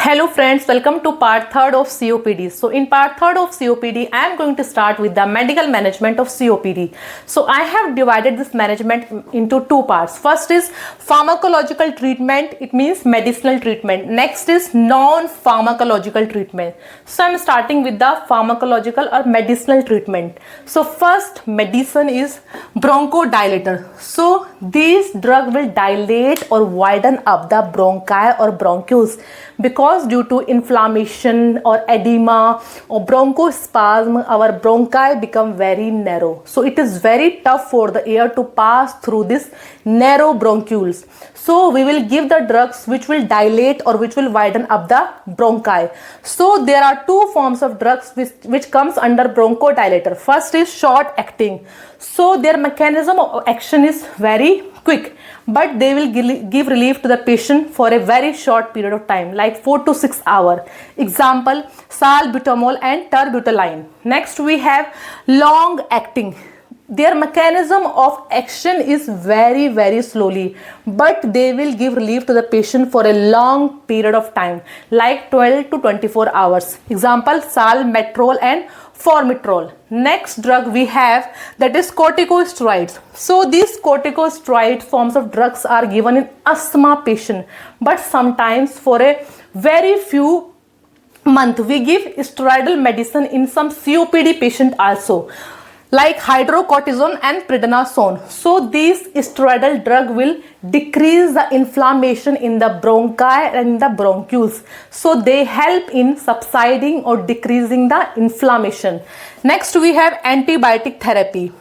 Hello friends, welcome to part 3rd of COPD. So in part 3rd of COPD, I am going to start with the medical management of COPD. So I have divided this management into two parts. First is pharmacological treatment, it means medicinal treatment. Next is non-pharmacological treatment. So I am starting with the pharmacological or medicinal treatment. So first medicine is bronchodilator. So these drugs will dilate or widen up the bronchi or bronchioles because due to inflammation or edema or bronchospasm, our bronchi become very narrow. So it is very tough for the air to pass through this narrow bronchioles. So we will give the drugs which will dilate or which will widen up the bronchi. So there are two forms of drugs which comes under bronchodilator. First is short acting. So their mechanism of action is very quick, but they will give relief to the patient for a very short period of time, like 4 to 6 hours. Example, salbutamol and terbutaline. Next we have long acting. Their mechanism of action is very slowly, but they will give relief to the patient for a long period of time, like 12 to 24 hours. Example, salmeterol and formoterol. Next drug we have, that is corticosteroids. So these corticosteroid forms of drugs are given in asthma patient, but sometimes for a very few months we give steroidal medicine in some COPD patient also, like hydrocortisone and prednisone. So these steroidal drug will decrease the inflammation in the bronchi and the bronchioles. So they help in subsiding or decreasing the inflammation. Next we have antibiotic therapy.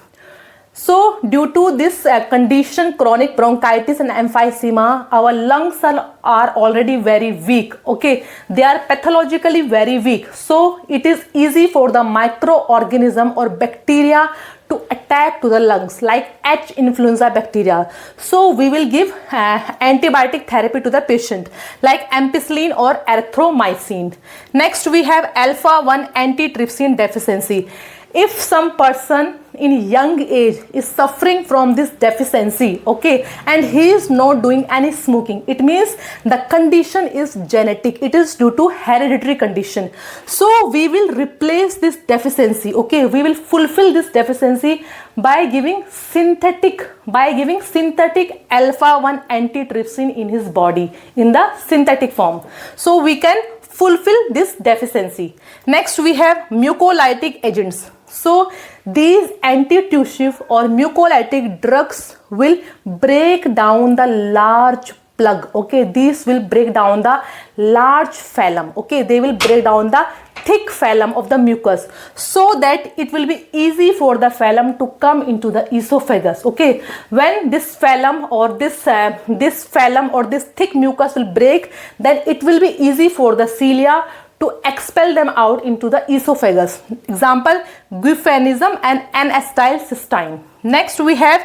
So due to this condition, chronic bronchitis and emphysema, our lungs are already very weak. Okay, they are pathologically very weak. So it is easy for the microorganism or bacteria to attack to the lungs, like H. influenza bacteria. So we will give antibiotic therapy to the patient, like ampicillin or erythromycin. Next we have alpha-1 antitrypsin deficiency. If some person in young age is suffering from this deficiency, okay, and he is not doing any smoking, it means the condition is genetic, it is due to hereditary condition. So we will replace this deficiency, okay, we will fulfill this deficiency by giving synthetic alpha-1 antitrypsin in his body in the synthetic form. So we can fulfill this deficiency. Next we have mucolytic agents. So these antitussive or mucolytic drugs will break down the large plug. Okay, these will break down the large phlegm. Okay, they will break down the thick phlegm of the mucus, so that it will be easy for the phlegm to come into the esophagus. Okay, when this phlegm or this thick mucus will break, then it will be easy for the cilia to expel them out into the esophagus. Example, guaianism and N-acetylcysteine. Next we have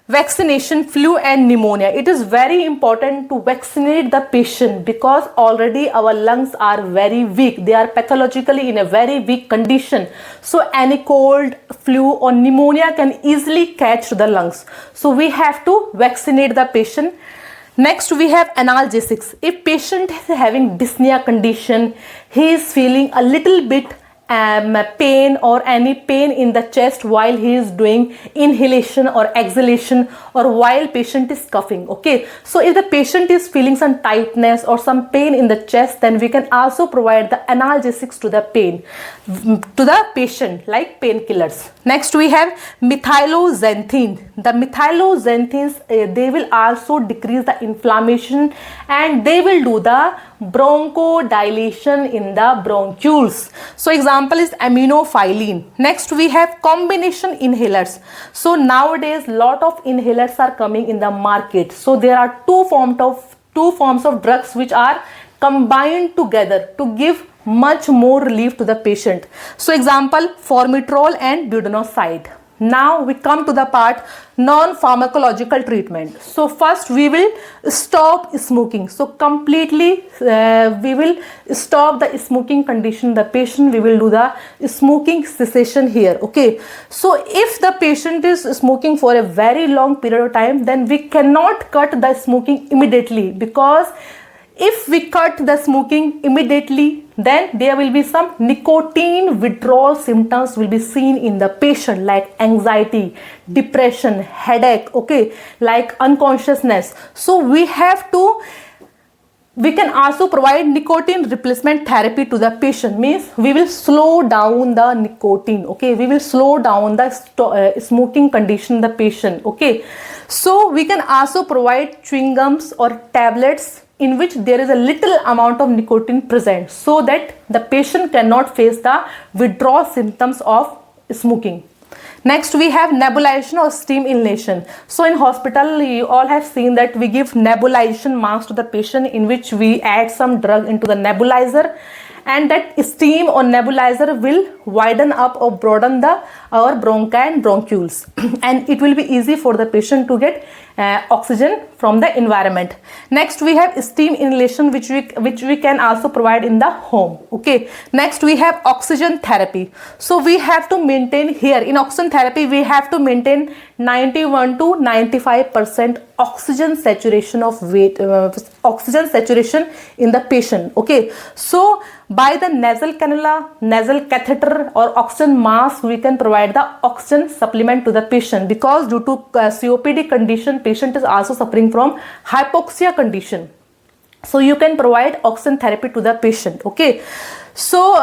vaccination, flu and pneumonia. It is very important to vaccinate the patient because already our lungs are very weak. They are pathologically in a very weak condition. So any cold, flu or pneumonia can easily catch the lungs. So we have to vaccinate the patient. Next we have analgesics. If patient is having dyspnea condition, he is feeling a little bit pain or any pain in the chest while he is doing inhalation or exhalation, or while patient is coughing. Okay, so if the patient is feeling some tightness or some pain in the chest, then we can also provide the analgesics to the patient, like painkillers. Next we have methyloxanthine. The methyloxanthines, they will also decrease the inflammation and they will do the bronchodilation in the bronchioles. So example is aminophylline. Next we have combination inhalers. So nowadays lot of inhalers are coming in the market. So there are two forms of drugs which are combined together to give much more relief to the patient. So example, formoterol and budesonide. Now we come to the part non-pharmacological treatment. So first we will stop smoking. So completely we will stop the smoking condition. The patient, we will do the smoking cessation here. Okay. So if the patient is smoking for a very long period of time, then we cannot cut the smoking immediately, because If we cut the smoking immediately, then there will be some nicotine withdrawal symptoms will be seen in the patient, like anxiety, depression, headache, okay, like unconsciousness. So we can also provide nicotine replacement therapy to the patient, means we will slow down the nicotine, okay, we will slow down the smoking condition in the patient, okay. So we can also provide chewing gums or tablets in which there is a little amount of nicotine present, so that the patient cannot face the withdrawal symptoms of smoking. Next, we have nebulization or steam inhalation. So in hospital, you all have seen that we give nebulization mask to the patient, in which we add some drug into the nebulizer, and that steam or nebulizer will widen up or broaden our bronchi and bronchioles and it will be easy for the patient to get oxygen from the environment. Next, we have steam inhalation, which we can also provide in the home, okay. Next, we have oxygen therapy. So we have to maintain here in oxygen therapy, we have to maintain 91 to 95% oxygen saturation of weight, oxygen saturation in the patient, okay. So by the nasal cannula, nasal catheter or oxygen mask, we can provide the oxygen supplement to the patient, because due to COPD condition, patient is also suffering from hypoxia condition. So you can provide oxygen therapy to the patient, okay. So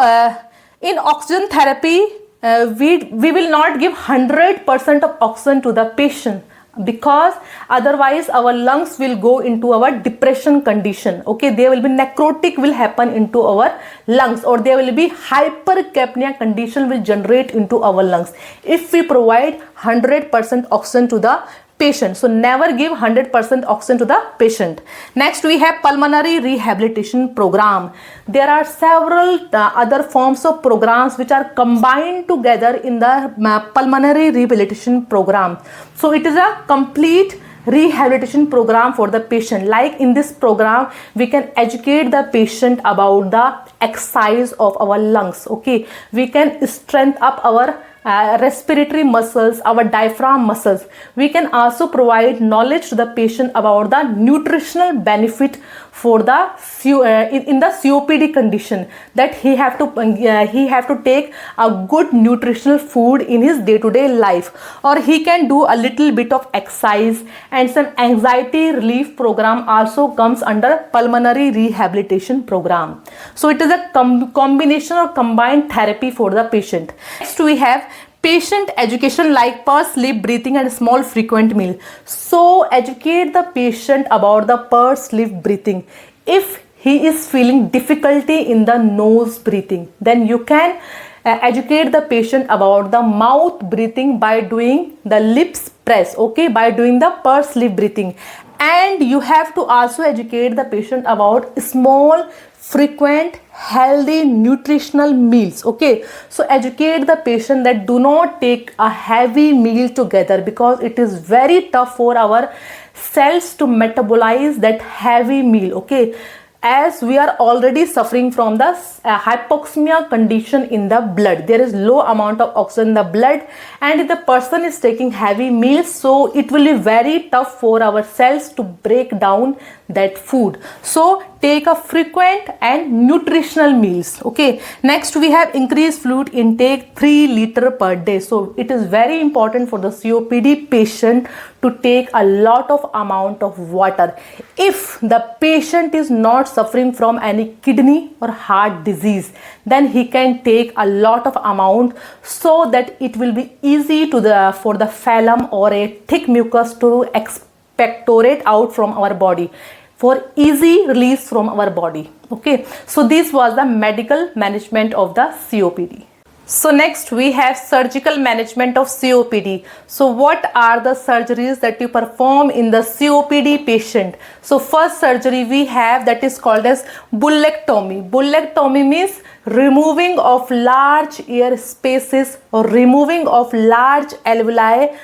in oxygen therapy, we will not give 100% of oxygen to the patient, because otherwise our lungs will go into our depression condition, okay. There will be necrotic will happen into our lungs, or there will be hypercapnia condition will generate into our lungs if we provide 100% oxygen to the patient. So never give 100% oxygen to the patient. Next, we have pulmonary rehabilitation program. There are several other forms of programs which are combined together in the pulmonary rehabilitation program. So it is a complete rehabilitation program for the patient. Like in this program, we can educate the patient about the exercise of our lungs, okay. We can strengthen up our respiratory muscles, our diaphragm muscles. We can also provide knowledge to the patient about the nutritional benefit for the in the COPD condition, that he have to take a good nutritional food in his day-to-day life, or he can do a little bit of exercise, and some anxiety relief program also comes under pulmonary rehabilitation program. So it is a combination or combined therapy for the patient. Next, we have patient education, like pulse, sleep, breathing and small frequent meal. So educate the patient about the pulse, sleep, breathing. If he is feeling difficulty in the nose breathing, then you can educate the patient about the mouth breathing by doing the lips press, okay, by doing the pulse, sleep, breathing. And you have to also educate the patient about small, frequent, healthy nutritional meals, okay. So educate the patient that do not take a heavy meal together, because it is very tough for our cells to metabolize that heavy meal, okay. As we are already suffering from the hypoxemia condition in the blood, there is low amount of oxygen in the blood, and if the person is taking heavy meals, so it will be very tough for our cells to break down that food. So take a frequent and nutritional meals, okay. Next, we have increased fluid intake 3 liters per day. So it is very important for the COPD patient to take a lot of amount of water. If the patient is not suffering from any kidney or heart disease, then he can take a lot of amount, so that it will be easy for the phlegm or a thick mucus to expectorate out from our body, for easy release from our body, okay. So this was the medical management of the COPD. So next, we have surgical management of COPD. So what are the surgeries that you perform in the COPD patient? So first surgery we have, that is called as bullectomy. Bullectomy means removing of large air spaces or removing of large alveoli,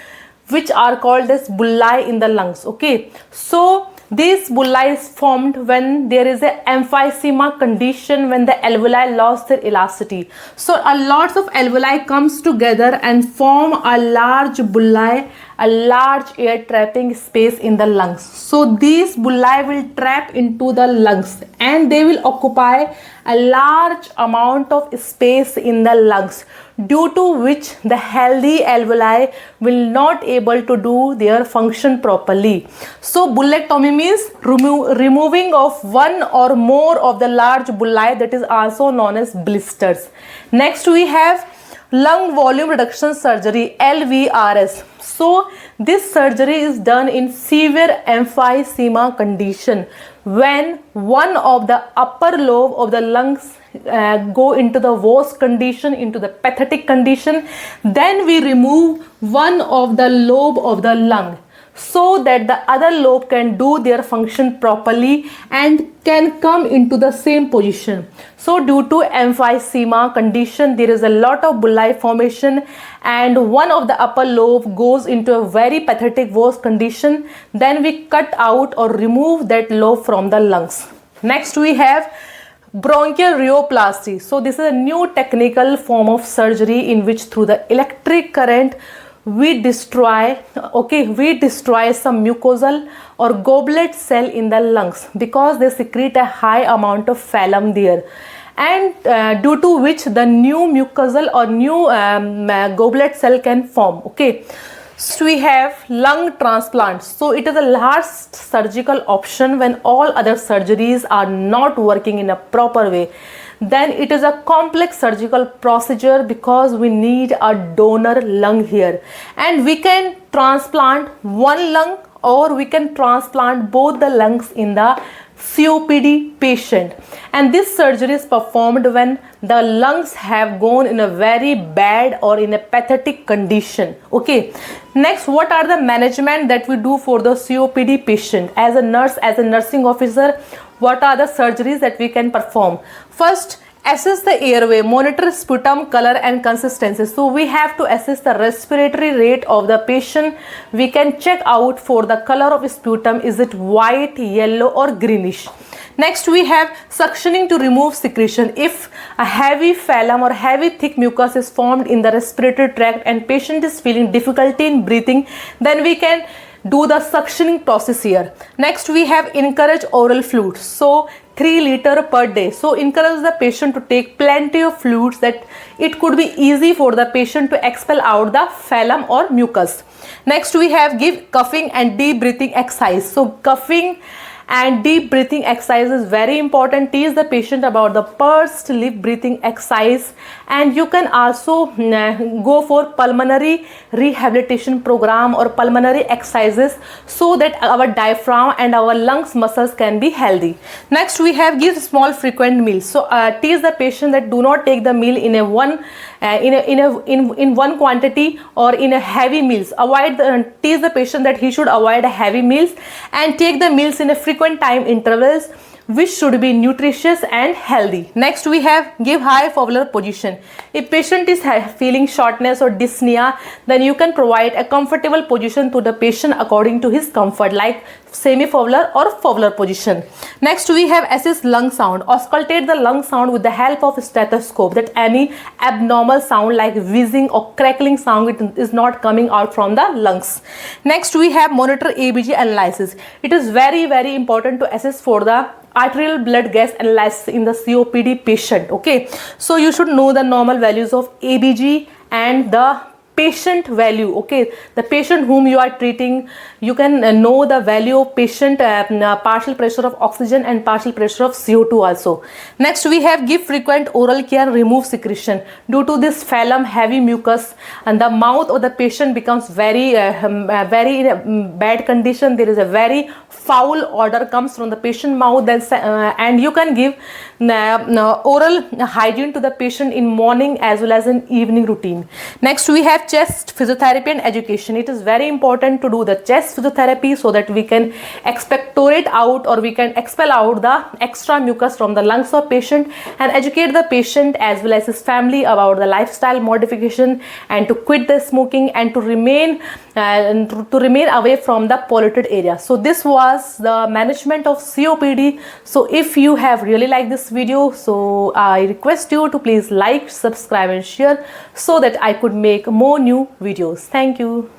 which are called as bullae in the lungs, okay. So this bullae is formed when there is a emphysema condition, when the alveoli lost their elasticity. So a lot of alveoli comes together and form a large bullae, a large air trapping space in the lungs. So these bullae will trap into the lungs and they will occupy a large amount of space in the lungs, due to which the healthy alveoli will not able to do their function properly. So bullectomy means removing of one or more of the large bullae, that is also known as blisters. Next we have lung volume reduction surgery, LVRS. So this surgery is done in severe emphysema condition, when one of the upper lobe of the lungs go into the worst condition, into the pathetic condition. Then we remove one of the lobe of the lung, so that the other lobe can do their function properly and can come into the same position. So due to emphysema condition, there is a lot of bullae formation and one of the upper lobe goes into a very pathetic worse condition. Then we cut out or remove that lobe from the lungs. Next we have bronchial rheoplasty. So this is a new technical form of surgery in which through the electric current we destroy some mucosal or goblet cell in the lungs, because they secrete a high amount of phlegm there, and due to which the new mucosal or new goblet cell can form. So we have lung transplant. So it is a last surgical option when all other surgeries are not working in a proper way. Then it is a complex surgical procedure, because we need a donor lung here, and we can transplant one lung or we can transplant both the lungs in the COPD patient. And this surgery is performed when the lungs have gone in a very bad or in a pathetic condition. Next, what are the management that we do for the COPD patient? As a nurse, as a nursing officer, what are the surgeries that we can perform? First, assess the airway, monitor sputum color and consistency. So we have to assess the respiratory rate of the patient. We can check out for the color of sputum, is it white, yellow or greenish. Next we have suctioning to remove secretion. If a heavy phlegm or heavy thick mucus is formed in the respiratory tract and patient is feeling difficulty in breathing, then we can do the suctioning process here. Next we have encourage oral fluids. So 3 liters per day. So encourage the patient to take plenty of fluids, that it could be easy for the patient to expel out the phlegm or mucus. Next we have give coughing and deep breathing exercise. So coughing and deep breathing exercise is very important. Teach the patient about the pursed lip breathing exercise, and you can also go for pulmonary rehabilitation program or pulmonary exercises, so that our diaphragm and our lungs muscles can be healthy. Next we have give small frequent meals. So teach the patient that do not take the meal in one quantity or in a heavy meals. Teach the patient that he should avoid heavy meals and take the meals in a frequent time intervals, which should be nutritious and healthy. Next we have give high fowler position. If patient is feeling shortness or dyspnea, then you can provide a comfortable position to the patient according to his comfort, like semi-fowler or fowler position. Next we have assess lung sound. Auscultate the lung sound with the help of a stethoscope, that any abnormal sound like wheezing or crackling sound is not coming out from the lungs. Next we have monitor ABG analysis. It is very important to assess for the arterial blood gas analysis in the COPD patient. So you should know the normal values of ABG and the patient value. The patient whom you are treating, you can know the value of patient partial pressure of oxygen and partial pressure of CO2 also. Next we have give frequent oral care, remove secretion. Due to this phlegm, heavy mucus, and the mouth of the patient becomes very in a bad condition. There is a very foul odor comes from the patient mouth, and you can give oral hygiene to the patient in morning as well as in evening routine. Next we have chest physiotherapy and education. It is very important to do the chest physiotherapy, so that we can expectorate out or we can expel out the extra mucus from the lungs of patient, and educate the patient as well as his family about the lifestyle modification, and to quit the smoking, and to remain away from the polluted area. So this was the management of COPD. So if you have really liked this video, so I request you to please like, subscribe and share, so that I could make more new videos. Thank you.